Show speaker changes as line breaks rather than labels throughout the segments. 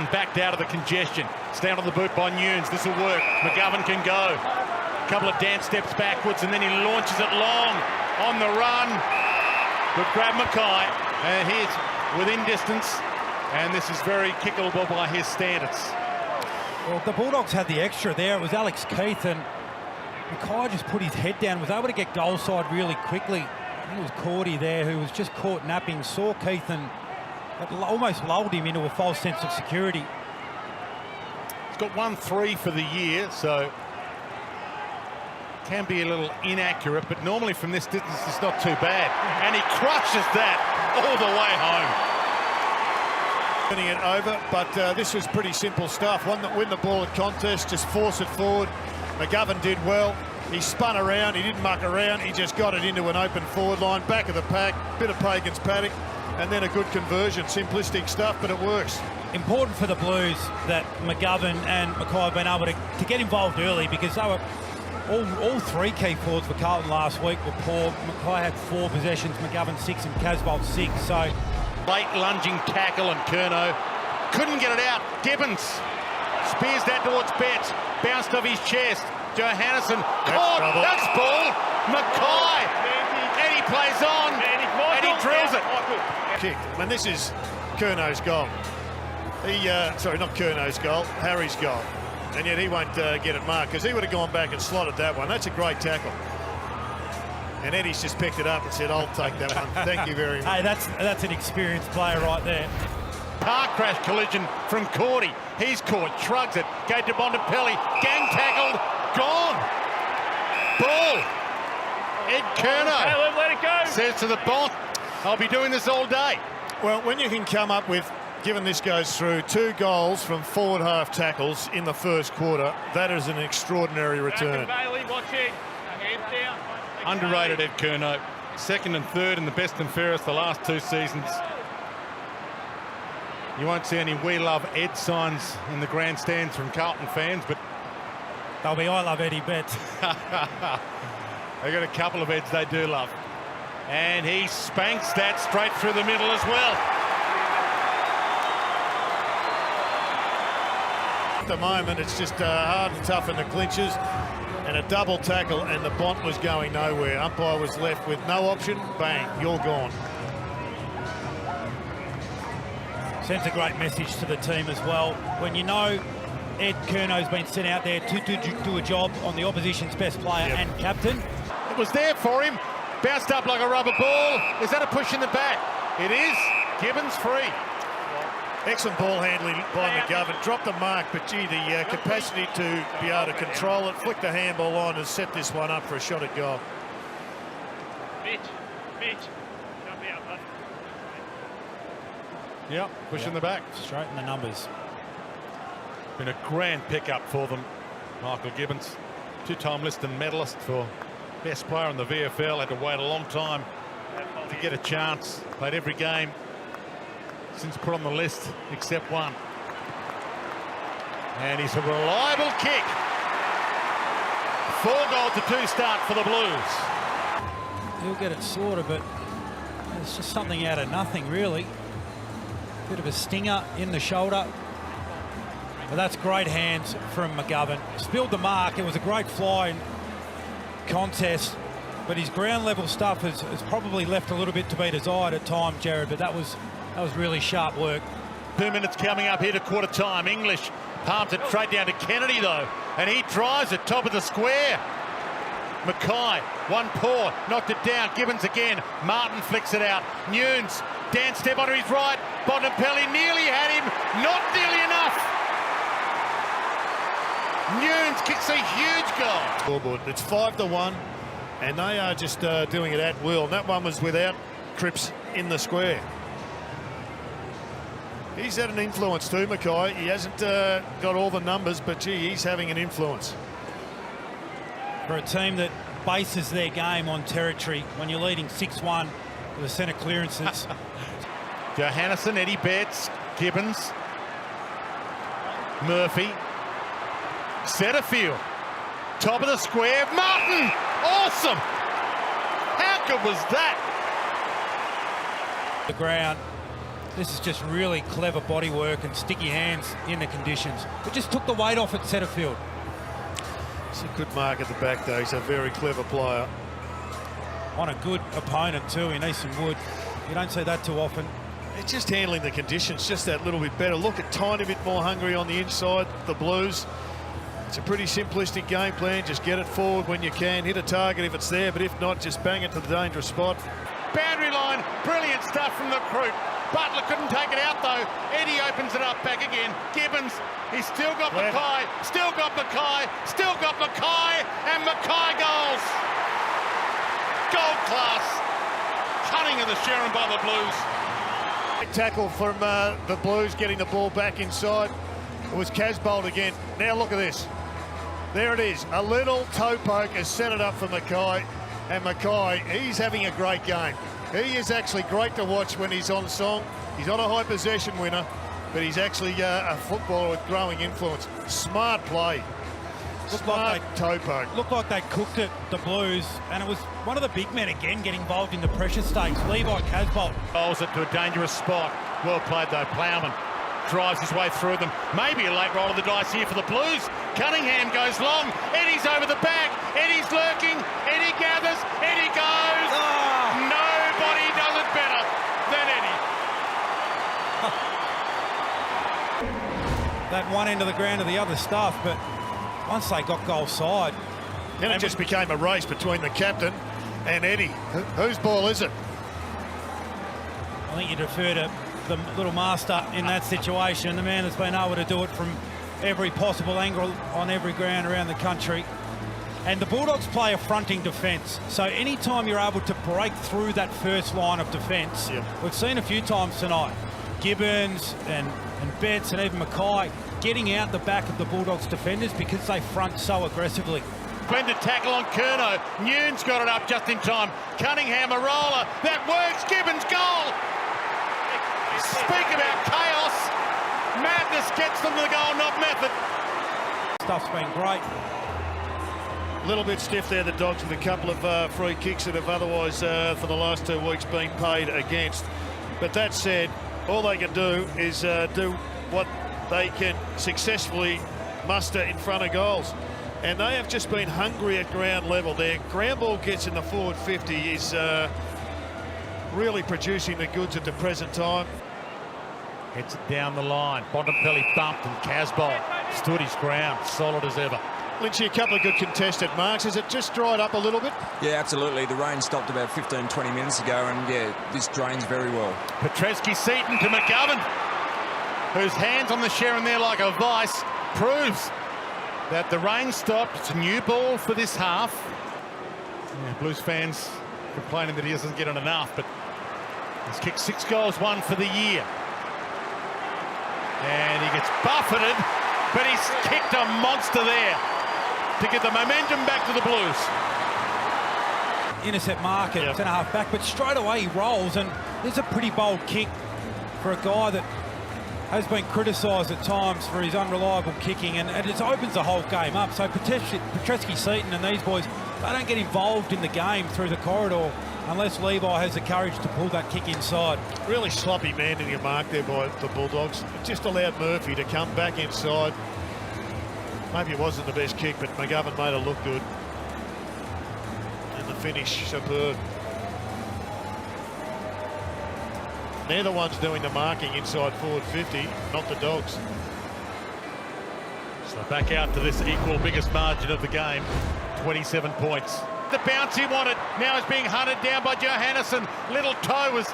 Carlton backed out of the congestion. Stand on the boot by Nunes. This will work. McGovern can go. A couple of dance steps backwards, and then he launches it long on the run. Good grab, Mackay. And he's within distance, and this is very kickable by his standards.
Well, the Bulldogs had the extra there. It was Alex Keith, and Mackay just put his head down, was able to get goal side really quickly. I think it was Cordy there who was just caught napping, saw Keith, and it almost lulled him into a false sense of security.
He's got 1-3 for the year, so can be a little inaccurate, but normally from this distance it's not too bad. And he crushes that all the way home.
Turning it over, but this was pretty simple stuff. One that win the ball at contest, just force it forward. McGovern did well. He spun around, he didn't muck around, he just got it into an open forward line, back of the pack, bit of Pagan's paddock, and then a good conversion. Simplistic stuff, but it works.
Important for the Blues that McGovern and Mackay have been able to get involved early, because they were all three key forwards for Carlton last week were poor. Mackay had 4 possessions, McGovern 6 and Casbolt 6. So
late lunging tackle, and Curnow couldn't get it out. Gibbons spears that towards Betts, bounced off his chest. Johannesson caught. That's ball. Mackay. Eddie plays on, and he drills it.
Kick. I mean, this is Curnow's goal. Sorry, not Curnow's goal, Harry's goal. And yet he won't get it marked, because he would have gone back and slotted that one. That's a great tackle. And Eddie's just picked it up and said, I'll take that one. Thank you very much.
Hey, that's an experienced player right there.
Car crash collision from Cordy. He's caught, shrugs it, gave to Bontempelli, gang tackled, gone. Ball. Ed Curnow.
Caleb, let it go.
Says to the Bont, I'll be doing this all day.
Well, when you can come up with, given this goes through, 2 goals from forward half tackles in the first quarter, that is an extraordinary return.
Bailey, watch it. Hands down.
Underrated Ed Curnow. 2nd and 3rd in the best and fairest the last 2 seasons. You won't see any "We Love Ed" signs in the grandstands from Carlton fans, but
They'll be "I love Eddie Betts."
they got a couple of Eds they do love. And he spanks that straight through the middle as well.
At the moment, it's just hard and tough in the clinches, and a double tackle, and the Bont was going nowhere. Umpire was left with no option. Bang, you're gone.
Sends a great message to the team as well. When you know Ed Curnow's been sent out there to do a job on the opposition's best player and captain.
It was there for him. Bounced up like a rubber ball. Is that a push in the back? It is. Gibbons free.
Excellent ball handling by McGovern. Dropped the mark, but gee, the capacity to be able to control it, flick the handball on and set this one up for a shot at goal.
Mitch. Jump out, bud.
Yep, push in the back.
Straight in the numbers.
Been a grand pickup for them. Michael Gibbons, 2-time Liston medalist for best player in the VFL. Had to wait a long time to get a chance. Played every game since put on the list except one. And he's a reliable kick. 4-2 start for the Blues.
He'll get it sorted, but it's just something out of nothing, really. Bit of a stinger in the shoulder. But that's great hands from McGovern. Spilled the mark. It was a great fly contest, but his ground level stuff has probably left a little bit to be desired at times, Jared, but that was really sharp work.
2 minutes coming up here to quarter time. English palms it straight down to Kennedy though, and he drives it top of the square. Mackay, one paw, knocked it down. Gibbons again. Martin flicks it out. Nunes, dance step onto his right. Bontempelli nearly had him, not nearly enough. Nunes kicks a huge goal.
Scoreboard. It's 5-1, and they are just doing it at will. And that one was without Cripps in the square. He's had an influence too, Mackay. He hasn't got all the numbers, but gee, he's having an influence.
For a team that bases their game on territory, when you're leading 6-1 with the centre clearances.
Johannesson, Eddie Betts, Gibbons, Murphy, Setterfield, top of the square, Martin, awesome! How good was that?
The ground, This is just really clever body work and sticky hands in the conditions. It just took the weight off at centre field.
It's a good mark at the back, though. He's a very clever player.
On a good opponent, too, in Easton Wood. You don't see that too often.
It's just handling the conditions just that little bit better. Look, a tiny bit more hungry on the inside, the Blues. It's a pretty simplistic game plan. Just get it forward when you can. Hit a target if it's there, but if not, just bang it to the dangerous spot.
Boundary line, brilliant stuff from the group. Butler couldn't take it out, though. Eddie opens it up back again. Gibbons, he's still got Mackay, still got Mackay, still got Mackay, and Mackay goals. Gold class. Cunning of the Sharon by the Blues.
Tackle from the Blues, getting the ball back inside. It was Casbolt again. Now look at this. There it is. A little toe poke has set it up for Mackay. And Mackay, he's having a great game. He is actually great to watch when he's on song. He's not a high possession winner, but he's actually a footballer with growing influence. Smart play. Smart toe poke.
Looked like they cooked it, the Blues, and it was one of the big men again getting involved in the pressure stakes. Levi Casbolt.
Bowls it to a dangerous spot. Well played, though. Plowman drives his way through them. Maybe a late roll of the dice here for the Blues. Cunningham goes long. Eddie's over the back. Eddie's lurking. Eddie gathers. Eddie goes.
Oh.
Nobody does it better than Eddie.
That one end of the ground to the other stuff, but once they got goal side,
Then it just became a race between the captain and Eddie. Whose ball is it?
I think you defer to the little master in that situation, the man that's been able to do it from every possible angle on every ground around the country. And the Bulldogs play a fronting defence, so anytime you're able to break through that first line of defence, we've seen a few times tonight, Gibbons and Betts and even Mackay getting out the back of the Bulldogs defenders because they front so aggressively.
Splendid tackle on Curnow. Nguyen's got it up just in time. Cunningham, a roller. That works. Gibbons, goal. Speak about chaos. Madness gets them to the goal, not method.
Stuff's been great.
A little bit stiff there, the Dogs, with a couple of free kicks that have otherwise, for the last 2 weeks, been paid against. But that said, all they can do is do what they can successfully muster in front of goals. And they have just been hungry at ground level. Their ground ball gets in the forward 50 is really producing the goods at the present time.
Hits it down the line. Bontempelli bumped and Casbolt stood his ground, solid as ever.
Lynchy, a couple of good contested marks. Has it just dried up a little bit?
Yeah, absolutely. The rain stopped about 15-20 minutes ago, and yeah, this drains very well.
Petrevski-Seton to McGovern, whose hands on the Sharon there like a vice, proves that the rain stopped. It's a new ball for this half. Yeah, Blues fans complaining that he doesn't get it enough, but he's kicked 6 goals, 1 for the year. And he gets buffeted, but he's kicked a monster there to get the momentum back to the Blues.
Intercept mark at centre-half back, but straight away he rolls, and there's a pretty bold kick for a guy that has been criticised at times for his unreliable kicking, and it just opens the whole game up. So Petrevski-Seton and these boys, they don't get involved in the game through the corridor unless Levi has the courage to pull that kick inside.
Really sloppy man-eating mark there by the Bulldogs. It just allowed Murphy to come back inside. Maybe it wasn't the best kick, but McGovern made it look good. And the finish, superb. They're the ones doing the marking inside forward 50, not the Dogs.
So back out to this equal biggest margin of the game, 27 points. The bounce he wanted now is being hunted down by Johannesson. Little toe was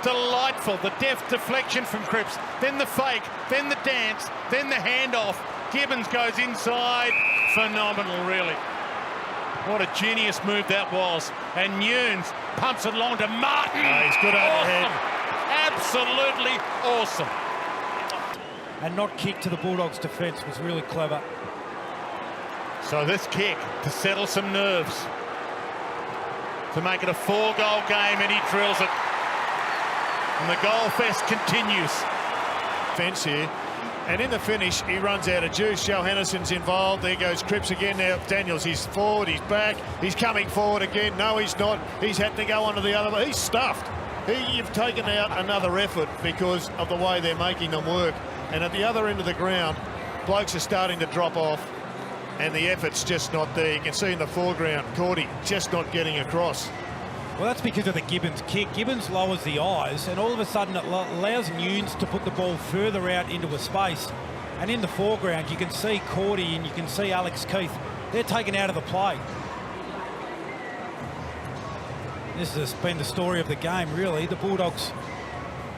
delightful. The deft deflection from Cripps, then the fake, then the dance, then the handoff. Gibbons goes inside. Phenomenal, really. What a genius move that was. And Nguyen's pumps it along to Martin.
He's good overhead.
Absolutely awesome.
And not kick to the Bulldogs' defence was really clever.
So this kick to settle some nerves, to make it a 4-goal game, and he drills it. And the goal fest continues.
Fence here. And in the finish, he runs out of juice. Johannesson's involved. There goes Cripps again. Now Daniels, he's forward, he's back. He's coming forward again. No, he's not. He's had to go onto the other. He's stuffed. You've taken out another effort because of the way they're making them work. And at the other end of the ground, blokes are starting to drop off and the effort's just not there. You can see in the foreground, Cordy just not getting across.
Well, that's because of the Gibbons kick. Gibbons lowers the eyes, and all of a sudden it allows Nunes to put the ball further out into a space. And in the foreground, you can see Cordy and you can see Alex Keith. They're taken out of the play. This has been the story of the game, really. The Bulldogs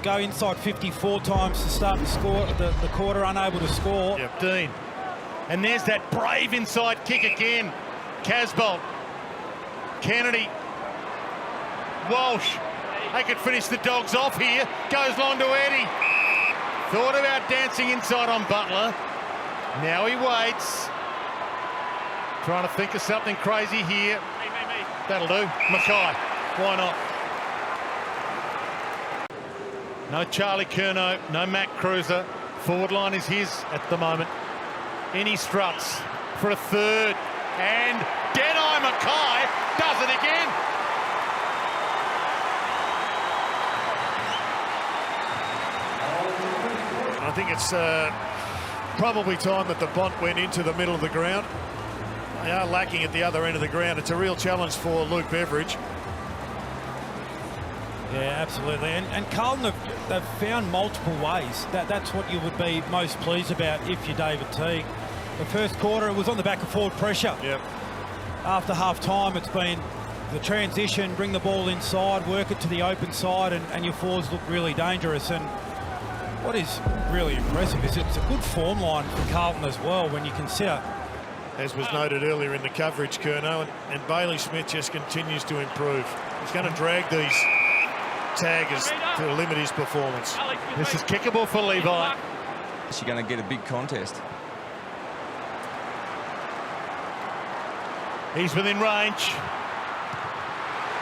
go inside 54 times to start the quarter, unable to score.
Yep, Dean. And there's that brave inside kick again. Casbolt, Kennedy, Walsh. They could finish the Dogs off here. Goes long to Eddie. Thought about dancing inside on Butler. Now he waits. Trying to think of something crazy here.
Me.
That'll do. Mackay. Why not? No Charlie Curnow, no Matt Cruiser. Forward line is his at the moment. In he struts for a third. And Deadeye Mackay does it again.
I think it's probably time that the bunt went into the middle of the ground. They are lacking at the other end of the ground. It's a real challenge for Luke Beveridge.
Yeah, absolutely. And Carlton they've found multiple ways. That's what you would be most pleased about if you're David Teague. The first quarter, it was on the back of forward pressure.
Yep.
After half-time, it's been the transition, bring the ball inside, work it to the open side, and your forwards look really dangerous. And what is really impressive is it's a good form line for Carlton as well when you consider.
As was noted earlier in the coverage, Curnow, and Bailey Smith just continues to improve. He's going to drag these taggers to limit his performance.
This is kickable for Levi.
You're going to get a big contest.
He's within range.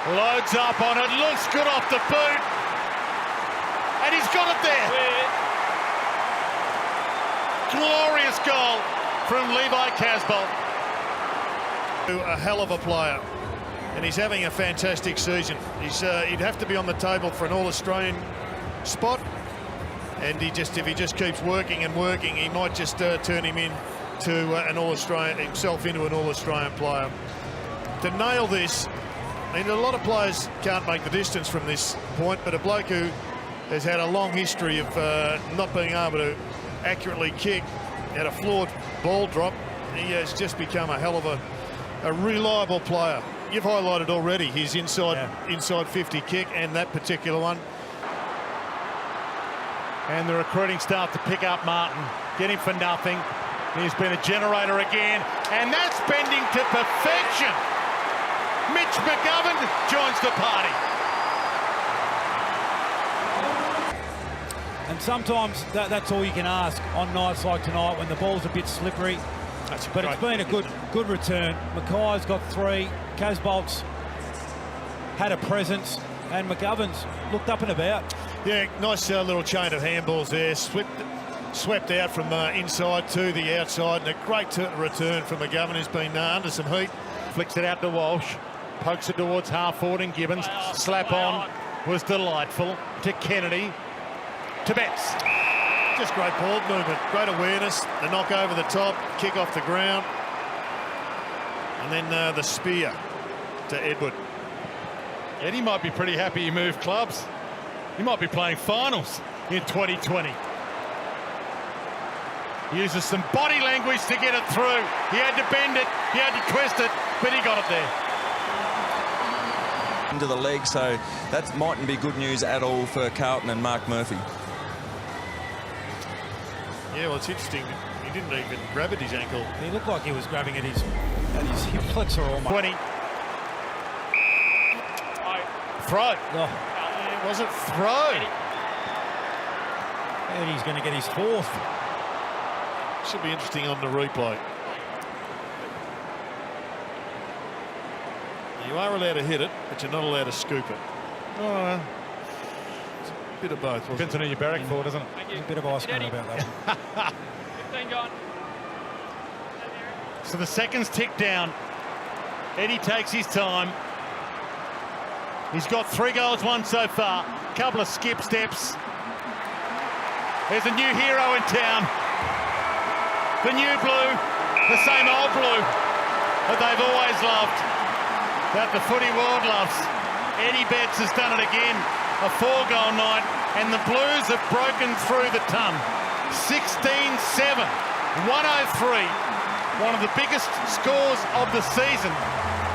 Loads up on it. Looks good off the boot. And he's got it there. Glorious goal from Levi Casbolt.
A hell of a player. And he's having a fantastic season. He'd have to be on the table for an All-Australian spot. And if he just keeps working and working, he might just turn him into an All-Australian, himself into an All-Australian player. To nail this, I mean, a lot of players can't make the distance from this point, but a bloke who has had a long history of not being able to accurately kick at a flawed ball drop, he has just become a hell of a reliable player. You've highlighted already his inside 50 kick and that particular one.
And the recruiting staff to pick up Martin, get him for nothing. He's been a generator again, and that's bending to perfection. Mitch McGovern joins the party.
And sometimes that's all you can ask on nights like tonight when the ball's a bit slippery. But it's been a good return. Mackay's got 3. Casbolt's had a presence, and McGovern's looked up and about.
Yeah, nice little chain of handballs there. Swept out from inside to the outside, and a great return from McGovern, who's been under some heat.
Flicks it out to Walsh, pokes it towards half forward and Gibbons. Slap on was delightful to Kennedy, to Betts.
Just great ball movement, great awareness, the knock over the top, kick off the ground, and then the spear to Edward.
Eddie might be pretty happy he moved clubs. He might be playing finals in 2020. He uses some body language to get it through. He had to bend it, he had to twist it, but he got it there.
Into the leg, so that mightn't be good news at all for Carlton and Mark Murphy.
Yeah, well, it's interesting. He didn't even grab at his ankle.
He looked like he was grabbing at his hip flexor almost.
20. Throw.
Oh.
It wasn't throw.
Eddie's going to get his 4th.
Should be interesting on the replay. You are allowed to hit it, but you're not allowed to scoop it.
Oh,
it's a bit of both.
depends on who you barrack for, doesn't it?
There's a bit of ice cream about that.
15 gone.
So the seconds tick down. Eddie takes his time. He's got 3 goals, 1 so far. Couple of skip steps. There's a new hero in town. The new blue, the same old blue that they've always loved, that the footy world loves. Eddie Betts has done it again. A 4-goal night, and the Blues have broken through the ton. 16-7, 103. One of the biggest scores of the season.